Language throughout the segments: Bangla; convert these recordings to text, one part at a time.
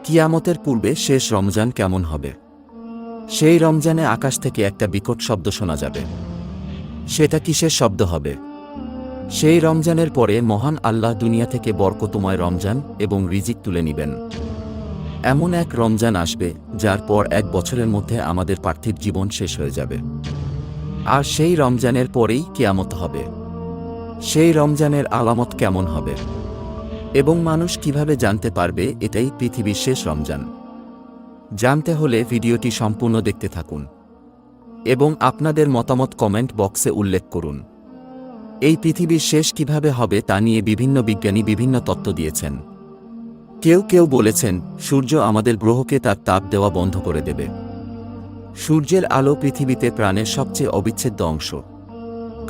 কিয়ামতের পূর্বে শেষ রমজান কেমন হবে? সেই রমজানে আকাশ থেকে একটা বিকট শব্দ শোনা যাবে। সেটা কিসের শব্দ হবে? সেই রমজানের পরে মহান আল্লাহ দুনিয়া থেকে বরকতময় রমজান এবং রিজিক তুলে নিবেন। এমন এক রমজান আসবে যার পর 1 বছরের মধ্যে আমাদের পার্থিব জীবন শেষ হয়ে যাবে। আর সেই রমজানের পরেই কিয়ামত হবে। সেই রমজানের আলামত কেমন হবে এবং মানুষ কিভাবে জানতে পারবে এটাই পৃথিবীর শেষ রমজান? জানতে হলে ভিডিওটি সম্পূর্ণ দেখতে থাকুন এবং আপনাদের মতামত কমেন্ট বক্সে উল্লেখ করুন। এই পৃথিবীর শেষ কিভাবে হবে তা নিয়ে বিভিন্ন বিজ্ঞানী বিভিন্ন তত্ত্ব দিয়েছেন। কেউ কেউ বলেছেন সূর্য আমাদের গ্রহকে তার তাপ দেওয়া বন্ধ করে দেবে। সূর্যের আলো পৃথিবীতে প্রাণের সবচেয়ে অবিচ্ছেদ্য অংশ,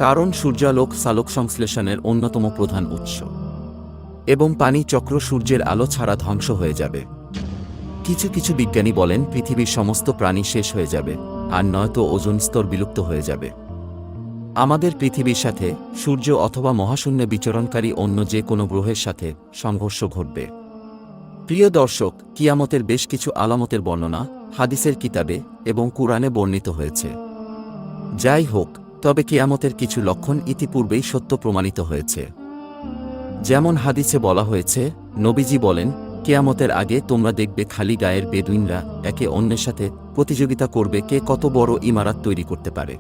কারণ সূর্যালোক সালোক সংশ্লেষণের অন্যতম প্রধান উৎস। এবং পানি চক্র সূর্যের আলো ছাড়া ধ্বংস হয়ে যাবে। কিছু কিছু বিজ্ঞানী বলেন পৃথিবীর সমস্ত প্রাণী শেষ হয়ে যাবে, আর নয়তো ওজোন স্তর বিলুপ্ত হয়ে যাবে। আমাদের পৃথিবীর সাথে সূর্য অথবা মহাশূন্যে বিচরণকারী অন্য যে কোনো গ্রহের সাথে সংঘর্ষ ঘটবে। প্রিয় দর্শক, কিয়ামতের বেশ কিছু আলামতের বর্ণনা হাদিসের কিতাবে এবং কুরআনে বর্ণিত হয়েছে। যাই হোক, তবে কিয়ামতের কিছু লক্ষণ ইতিপূর্বেই সত্য প্রমাণিত হয়েছে। যেমন হাদিসে বলা হয়েছে, নবীজি বলেন, কিয়ামতের আগে তোমরা দেখবে খালি গায়ের বেদুইনরা একে অন্যের সাথে প্রতিযোগিতা করবে কে কত বড় ইমারত তৈরি করতে পারে।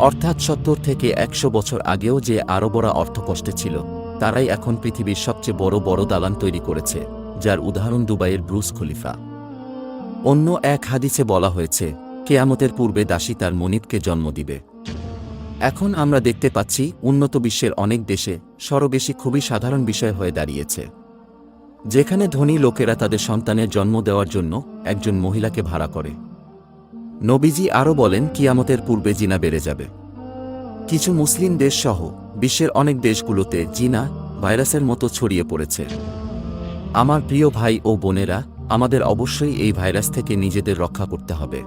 অর্থাৎ 70 থেকে 100 বছর আগেও যে আরবরা অর্থকষ্টে ছিল, তারাই এখন পৃথিবীর সবচেয়ে বড় বড় দালান তৈরি করেছে, যার উদাহরণ দুবাইয়ের ব্রুজ খলিফা। অন্য এক হাদিসে বলা হয়েছে, কিয়ামতের পূর্বে দাসী তার মনিবকে জন্ম দিবে। এখন আমরা দেখতে পাচ্ছি উন্নত বিশ্বের অনেক দেশে সরবেশী খুবই সাধারণ বিষয় হয়ে দাঁড়িয়েছে, যেখানে ধনী লোকেরা তাদের সন্তানের জন্ম দেওয়ার জন্য একজন মহিলাকে ভাড়া করে। নবীজি আরও বলেন, কিয়ামতের পূর্বে জিনা বেড়ে যাবে। কিছু মুসলিম দেশ সহ বিশ্বের অনেক দেশগুলোতে জিনা ভাইরাসের মতো ছড়িয়ে পড়েছে। আমার প্রিয় ভাই ও বোনেরা, আমাদের অবশ্যই এই ভাইরাস থেকে নিজেদের রক্ষা করতে হবে।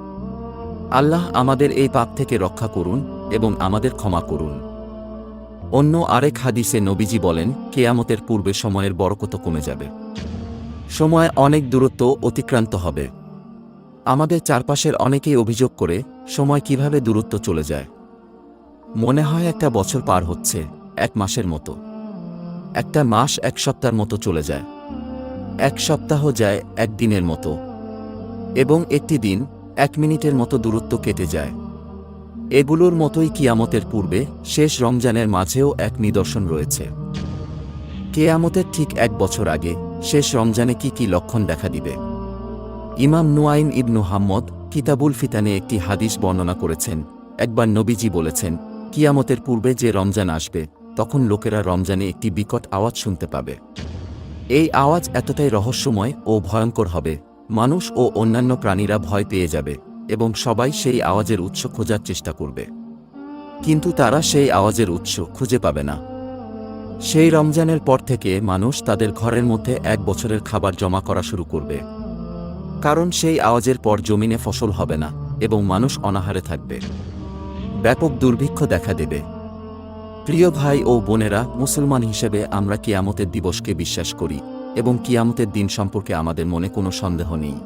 আল্লাহ আমাদের এই পাপ থেকে রক্ষা করুন এবং আমাদের ক্ষমা করুন। অন্য আরেক হাদিসে নবীজি বলেন, কিয়ামতের পূর্বে সময়ের বরকত কমে যাবে। সময় অনেক দূরত্ব অতিক্রান্ত হবে। আমাদের চারপাশের অনেকেই অভিযোগ করে সময় কিভাবে দূরত্ব চলে যায়। মনে হয় একটা বছর পার হচ্ছে 1 মাসের মতো। একটা মাস 1 সপ্তাহের মতো চলে যায়। 1 সপ্তাহ যায় 1 দিনের মতো, এবং একটি দিন 1 মিনিটের মতো দূরত্ব কেটে যায়। এগুলোর মতোই কিয়ামতের পূর্বে শেষ রমজানের মাঝেও এক নিদর্শন রয়েছে। কিয়ামতের ঠিক 1 বছর আগে শেষ রমজানে কি কি লক্ষণ দেখা দিবে? ইমাম নুআইম ইবনু হাম্মদ কিতাবুল ফিতানে একটি হাদিস বর্ণনা করেছেন। একবার নবীজি বলেছেন, কিয়ামতের পূর্বে যে রমজান আসবে, তখন লোকেরা রমজানে একটি বিকট আওয়াজ শুনতে পাবে। এই আওয়াজ এতটাই রহস্যময় ও ভয়ঙ্কর হবে, মানুষ ও অন্যান্য প্রাণীরা ভয় পেয়ে যাবে এবং সবাই সেই আওয়াজের উৎস খোঁজার চেষ্টা করবে, কিন্তু তারা সেই আওয়াজের উৎস খুঁজে পাবে না। সেই রমজানের পর থেকে মানুষ তাদের ঘরের মধ্যে 1 বছরের খাবার জমা করা শুরু করবে, কারণ সেই আওয়াজের পর জমিনে ফসল হবে না এবং মানুষ অনাহারে থাকবে। ব্যাপক দুর্ভিক্ষ দেখা দেবে। প্রিয় ভাই ও বোনেরা, মুসলমান হিসেবে আমরা কিয়ামতের দিবসকে বিশ্বাস করি এবং কিয়ামতের দিন সম্পর্কে আমাদের মনে কোনো সন্দেহ নেই।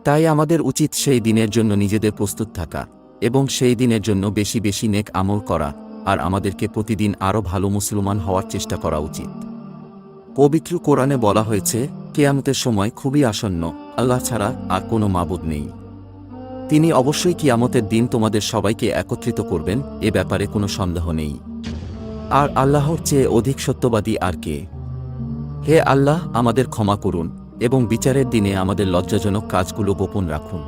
তাই আমাদের উচিত সেই দিনের জন্য নিজেদের প্রস্তুত থাকা এবং সেই দিনের জন্য বেশি বেশি নেক আমল করা, আর আমাদেরকে প্রতিদিন আরও ভালো মুসলমান হওয়ার চেষ্টা করা উচিত। পবিত্র কোরআনে বলা হয়েছে, কিয়ামতের সময় খুবই আসন্ন, আল্লাহ ছাড়া আর কোনো মাবুদ নেই। তিনি অবশ্যই কিয়ামতের দিন তোমাদের সবাইকে একত্রিত করবেন, এ ব্যাপারে কোনো সন্দেহ নেই। আর আল্লাহর চেয়ে অধিক সত্যবাদী আর কে? হে আল্লাহ, আমাদের ক্ষমা করুন এবং বিচারের দিনে আমাদের লজ্জাজনক কাজগুলো গোপন রাখুন।